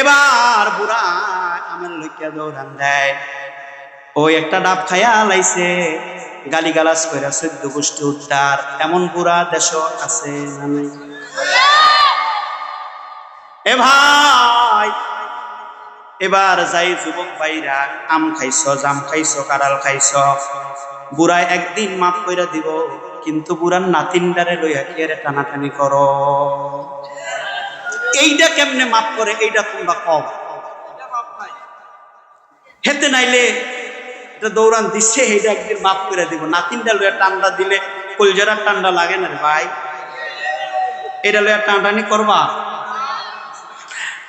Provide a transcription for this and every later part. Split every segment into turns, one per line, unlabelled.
এবার বুড়া আমার লইয়া দৌড়ান দেয়। ওই একটা ডাব খাইয়া লাইছে, গালিগালাজ কইরা 14 গোষ্ঠী উদ্ধার। এমন বুড়া দেশ আছে না নাই? এ ভাই, এবার যাই যুবক ভাইরা, আম খাইছো, জাম খাইছো, কাঁঠাল খাইছো, বুড়ায় একদিন মাফ কইরা দিব, কিন্তু বুড়ার নাতিনদারে লইয়া কি এর টানাটানি করো। এইটা কেমনে মাফ করে, এইটা তোমরা কও। হেতে নাইলে এটা দৌড়ান দিচ্ছে, এইটা একদিন মাফ করে দিব, নাতিনটা লইয়া টান্ডা দিলে কলজারা টান্ডা লাগে না রে ভাই? এটা লইয়া টানাটানি করবা?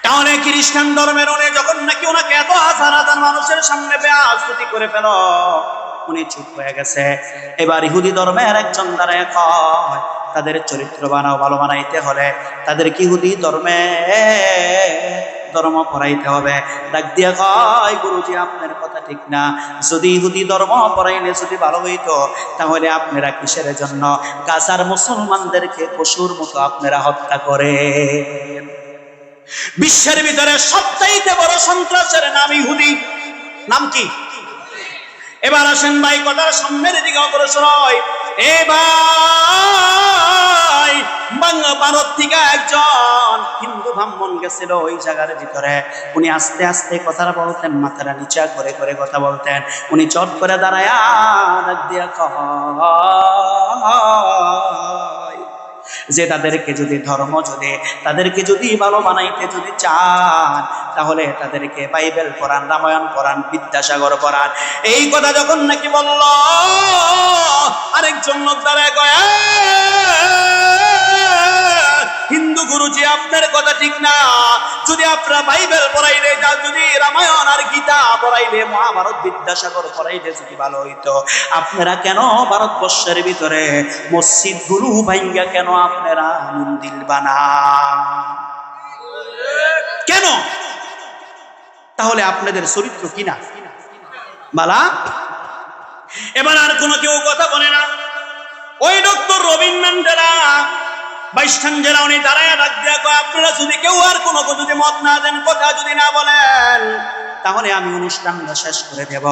তাহলে খ্রিস্টান ধর্মের উনি যখন নাকি ওনাকে এত হাজার হাজার মানুষের সামনে বেয়াস্তুতি করে ফেল, উনি চুপ হয়ে গেছে। এবার ইহুদি ধর্মের একজন দাঁড়ায় কয়, তাদের চরিত্র বানাও ভালো বানাইতে হলে তাদেরকে ইহুদি ধর্ম পড়াইতে হবে। ডাক দিয়া কয়, গুরুজি আপনার কথা ঠিক না, যদি ইহুদি ধর্ম পড়াইলে যদি ভালো হইতো, তাহলে আপনারা কিসের জন্য গাজার মুসলমানদেরকে পশুর মতো আপনারা হত্যা করে? বিশ্বের ভিতরে সবচাইতে বড় সন্ত্রাসের নাম ইহুদি। নাম কি? এবার আসেন ভাই, কথার সামনের দিকে অগ্রসর হয়। এ ভাই, ভারত থেকে একজন হিন্দু ব্রাহ্মণ গেছিল ওই জায়গার ভিতরে। উনি আস্তে আস্তে কথা বলতেন, মাথাটা নিচা করে করে কথা বলতেন। উনি চট করে দাঁড়ায়া ডাক দিয়া কয় যে তাদেরকে যদি ধর্ম তাদেরকে যদি ভালো বানাইতে যদি চান, তাহলে তাদেরকে বাইবেল পড়ান, রামায়ণ পড়ান, বিদ্যাসাগর পড়ান। এই কথা যখন নাকি বলল, আরেকজন লোক দাঁড়ায় কয়, হিন্দু গুরুজি আপনার কথা ঠিক না, যদি আপনারা বাইবেল পড়াইলে, যদি রামায়ণ আর গীতা পড়াইলে, মহাভারত বিদ্যাসাগর পড়াইলে যদি ভালো হইতো, আপনারা কেন ভারতবর্ষের ভিতরে মসজিদ গুলো ভাঙ্গা কেন আপনারা মন্দির বানান? কেন? তাহলে আপনাদের চরিত্র কিনা বালা? এবার আর কোনো কেউ কথা বলে না। ওই ডক্টর রবিন ম্যান্ডেলা 22 জেলা উনি দাঁড়ায় ডাক দিয়া কয়, আপনারা যদি কেউ আর কোনো যদি মত না দেন, কথা যদি না বলেন, তাহলে আমি অনুষ্ঠানটা শেষ করে দেব।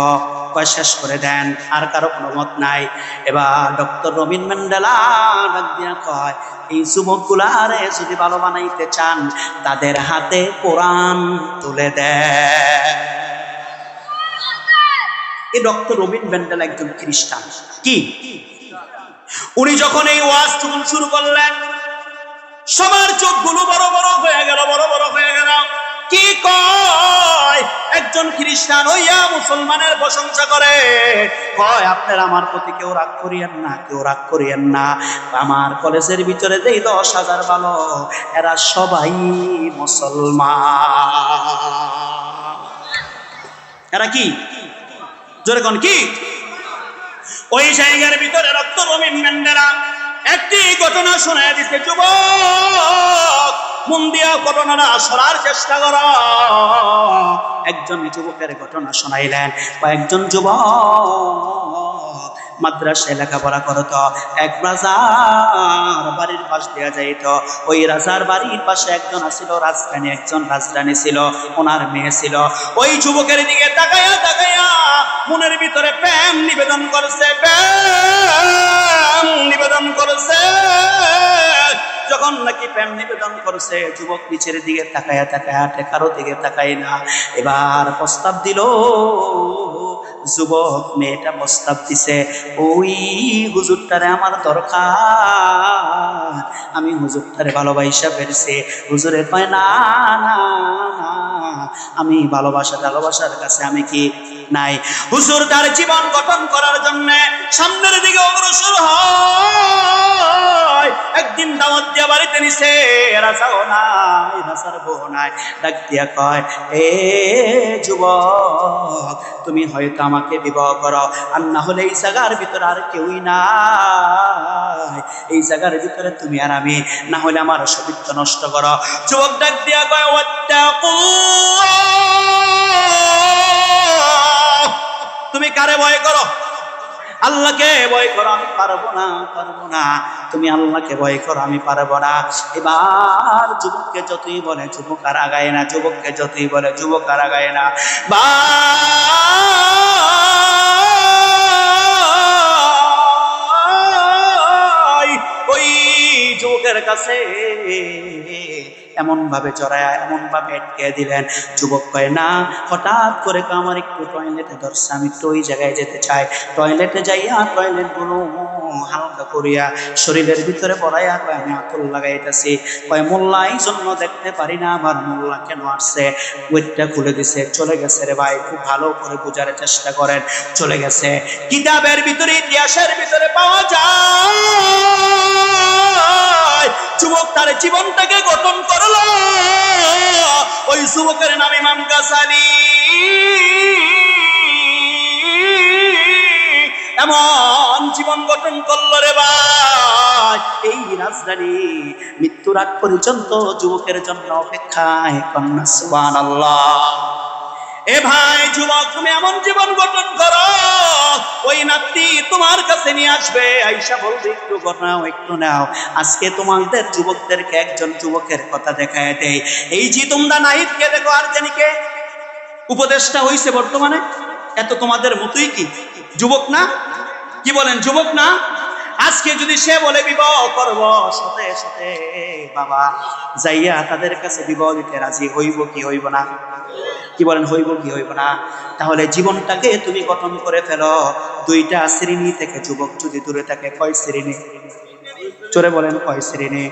কয় শেষ করে দেন, আর কারো কোনো মত নাই। এবার ডক্টর রবিন ম্যান্ডেলা ডাক দিয়া কয়, এই যুবকগুলারে যদি ভালো বানাইতে চান, তাদের হাতে কোরআন তুলে দেয়। এই ডক্টর রবিন ম্যান্ডেলা একজন খ্রিস্টান। কি? উনি যখন এই ওয়াজ শুরু করলেন, সবার চোখগুলো বড় বড় হয়ে গেল, বড় বড় হয়ে গেল। কি কয়? একজন খ্রিস্টান হইয়া মুসলমানের প্রশংসা করে, কয় আপনারা আমার প্রতি কেউ রাগ করিয়েন না, কেউ রাগ করিয়েন না। আমার কলেজের ভিতরে যেই 10,000 ভালো, এরা সবাই মুসলমান। এরা কি? জোরে কোন কি? ওই জায়গার ভিতরে ডক্টর রবিন ম্যান্ডেলা একটি ঘটনা শোনায় দিতে, যুবক মন দিয়া ঘটনাটা শোনার চেষ্টা কর। একজন যুবকের ঘটনা শোনাইলেন। কয়েকজন যুবক মাদ্রাসায় লেখাপড়া করত। এক রাজার বাড়ির পাশ দেওয়া যাইত। ওই রাজার বাড়ির পাশে একজন ছিল রাজরানী, একজন রাজরানী ছিল, ওনার মেয়ে ছিল। ওই যুবকের দিকে তাকাইয়া তাকাইয়া মনের ভিতরে প্রেম নিবেদন করছে, প্রেম নিবেদন করছে। যখন নাকি প্রেম নিবেদন করছে, যুবক নিচের দিকে তাকায়া তাকায়া কারো দিকে তাকাই না। এবার প্রস্তাব দিল, যুবক মেয়েটা প্রস্তাব দিছে, ওই হুজুরটারে আমার দরকার, আমি হুজুরটারে ভালোবাসা ফেলছি। হুজুরে কয়, না না না, আমি ভালোবাসার কাছে আমি কি নাই। হুজুর তার জীবন গঠন করার জন্য সামনের দিকে অগ্রসর হয়। একদিন দাওয়াত দিয়া বাড়িতে নিছে, রাজাও নাই, রাজার বউ নাই। ডাক দিয়া কয়, এ যুবক, তুমি হয়তো আমাকে বিবাহ করো, আর না হলে এই জায়গার ভিতরে আর কেউই নাই, এই জায়গার ভিতরে তুমি আর আমি, না হলে আমার সতীত্ব নষ্ট করো। যুবক ডাক দিয়া কয়, তুমি কারে ভয় করো? আল্লাহকে ভয় করো। আমি পারবো না, পারবো না। তুমি আল্লাহকে ভয় করো, আমি পারবো না। এবার যুবককে যতই বলে যুবক আর আগায় না, যুবককে যতই বলে যুবক আর আগায় না। ওই যুবকের কাছে এমন ভাবে জড়ায়, এমন ভাবে আটকে দিলেন, যুবক কয় না, হঠাৎ করে আমার একটু টয়লেটে ধরছে, আমি একটু ওই জায়গায় যেতে চাই। টয়লেটে যাইয়া টয়লেট গুলো হালকা করিয়া শরীরের ভিতরে পড়াইয়া কয় আমি আতর লাগাইতেছি। কয় মোল্লা এই জন্য দেখতে পারি না, আবার মোল্লা কেন আসছে? ওইটা খুলে দিছে, চলে গেছে রে ভাই। খুব ভালো করে বোঝার চেষ্টা করেন, চলে গেছে। কিতাবের ভিতরে, ইতিহাসের ভিতরে পাওয়া যায় যুবক তার জীবনটাকে গঠন করলো। ওই যুবকের নাম ইমাম গাসালি। এমন জীবন গঠন করলো রে ভাই, এই রাজধানী মৃত্যুর আগ পর্যন্ত যুবকের জন্য অপেক্ষায়। কন্যা সুবহানাল্লাহ। এ ভাই যুবক, তুমি এমন জীবন গঠন করো, ওই নাতি তোমার কাছে নিয়ে আসবে, আইসা বলবে একটু নাও, একটু নাও। আজকে তোমাদের যুবকদেরকে একজন যুবকের কথা দেখায় দেয়। এই যে তোমরা নাহিদকে দেখো, আর জানিকে উপদেশটা হইছে বর্তমানে, এত তোমাদের মতোই কি যুবক না? কি বলেন, যুবক না? আজকে যদি সে বলে বিবাহ করব, সাথে সাথে বাবা যাইয়া তাদের কাছে বিবাহ দিতে রাজি হইব কি হইব না? কি বলেন, হইব কি হইব না? তাহলে জীবনটাকে তুমি গঠন করে ফেলো। দুইটা শ্রেণী থেকে যুবক যদি দূরে থাকে, কয় শ্রেণী? চলে বলেন, কয় শ্রেণী?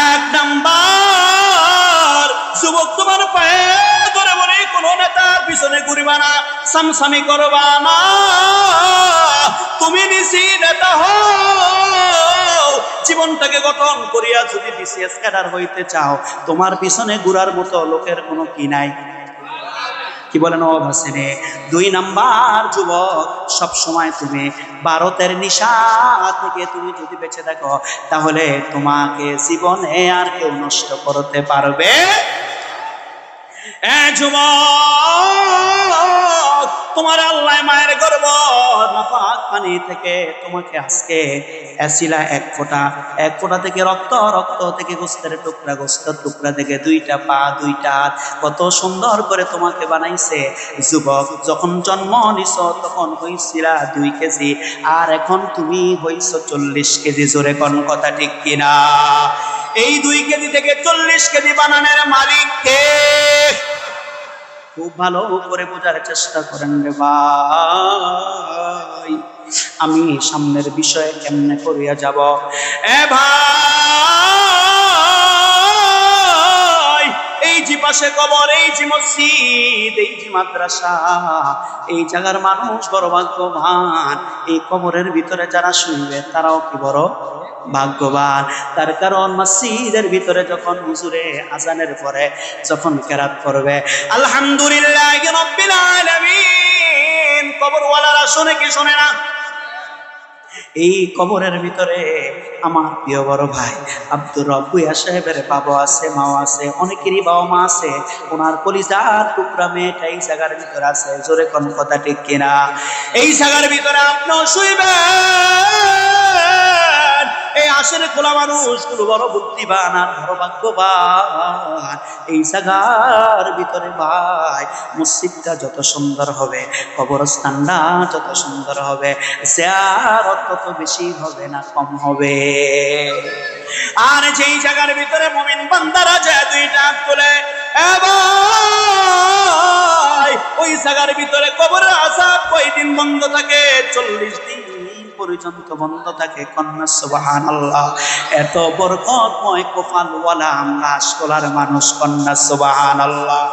এক নাম্বার, যুবক তোমার পায়ে ধরে বলে কোন নেতার পিছনে ঘুরবা না, সামসামি করবা না। তুমি নিজে নেতা হও, জীবনটাকে গঠন করিয়া যদি বিসিএস ক্যাডার হইতে চাও, তোমার পিছনে ঘুরার মতো লোকের কোনো কি নাই? কি বলেন ও ভাসিনে? দুই নাম্বার যুবক, সব সময় তুমি ভারতের নিশা থেকে তুমি যদি বেঁচে থাকো, তাহলে তোমাকে জীবনে আর কেউ নষ্ট করতে পারবে। যুবক, তোমার আল্লাহ মায়ের গর্ভ নাপাক পানি থেকে তোমাকে আজকে এসিলা এক ফোঁটা থেকে রক্ত, রক্ত থেকে গোস্তের টুকরা, গোস্তের টুকরা থেকে দুইটা পা, দুইটা হাত, কত সুন্দর করে তোমাকে বানাইছে। যুবক, যখন জন্ম নিছ তখন হইছিলা 2 কেজি, আর এখন তুমি হইছ 40 কেজি। জোরে কোন কথা ঠিক কিনা? এই 2 কেজি থেকে 40 কেজি বানানোর মালিক কে? খুব ভালো করে বোঝার চেষ্টা করেন রে ভাই। আমি সামনের বিষয়ে কেমনে করিয়া যাব? এ ভাই, এই যে পাশে কবর, এই যে মসজিদ, এই যে মাদ্রাসা, এই জায়গার মানুষ বড় ভাগ্যবান। এই কবরের ভিতরে যারা শুনবে তারাও কি বড় ভাগ্যবান। তার কারণ মসজিদের ভিতরে যখন হুজুরে আজানের পরে যখন কেরাত করবে আলহামদুলিল্লাহি রাব্বিল আলামিন, কবরওয়ালারা শুনে কি শুনে না? এই কবরের ভিতরে আমার প্রিয় বড় ভাই আব্দুর রব ভূঁইয়া সাহেবের বাবা আছে, মা আছে, অনেকেরই বাবা মা আছে। ওনার কলিজার টুকরা মেয়েটা এই জায়গার ভিতরে আছে। জোরে কোন কথা ঠিক কিনা? এই জায়গার ভিতরে আপনিও শুইবেন। এই আসের খোলা মানুষগুলো বড় বুদ্ধিমান আর বড় ভাগ্যবান। এই জায়গার ভিতরে ভাই মসজিদটা যত সুন্দর হবে, কবরস্থানটা যত সুন্দর হবে, জিয়ারত তত বেশি হবে না কম হবে। আর যেই জায়গার ভিতরে মুমিন বান্দারা যায় 2টা হাত তুলে, ওই জায়গার ভিতরে কবরের আযাব কয়দিন বন্ধ থাকে? 40 দিন পর্যন্ত বন্ধ থাকে। কন্যা সুবহানাল্লাহ। এত বরকতময় কপালওয়ালা আমরা আশকোলার মানুষ। কন্যা সুবহানাল্লাহ।